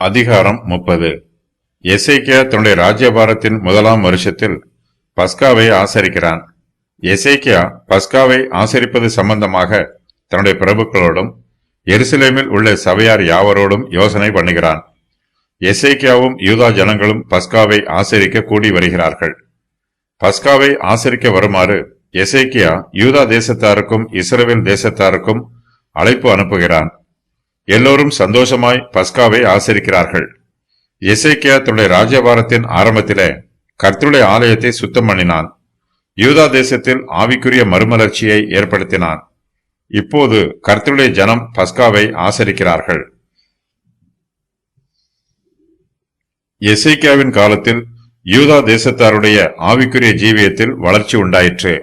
அதிகாரம் 30. எசேக்கியா தன்னுடைய ராஜ்யபாரத்தின் முதலாம் வருஷத்தில் பஸ்காவை ஆசரிக்கிறான். எசேக்கியா பஸ்காவை ஆசரிப்பது சம்பந்தமாக தன்னுடைய பிரபுக்களோடும் எருசலேமில் உள்ள சபையார் யாவரோடும் யோசனை பண்ணுகிறான். எசேக்கியாவும் யூதா ஜனங்களும் பஸ்காவை ஆசரிக்க கூடி வருகிறார்கள். பஸ்காவை ஆசரிக்க வருமாறு எசேக்கியா யூதா தேசத்தாருக்கும் இஸ்ரவேல் தேசத்தாருக்கும் அழைப்பு அனுப்புகிறான். எல்லோரும் சந்தோஷமாய் பஸ்காவை ஆசரிக்கிறார்கள். எசேக்கியா தன்னுடைய ராஜ்யபாரத்தின் ஆரம்பத்திலே கர்த்தருடைய ஆலயத்தை சுத்தம் பண்ணினான். யூதா தேசத்தில் ஆவிக்குரிய மறுமலர்ச்சியை ஏற்படுத்தினான். இப்போது கர்த்தருடைய ஜனம் பஸ்காவை ஆசரிக்கிறார்கள். எசேக்கியாவின் காலத்தில் யூதா தேசத்தாருடைய ஆவிக்குரிய ஜீவியத்தில் வளர்ச்சி உண்டாயிற்று.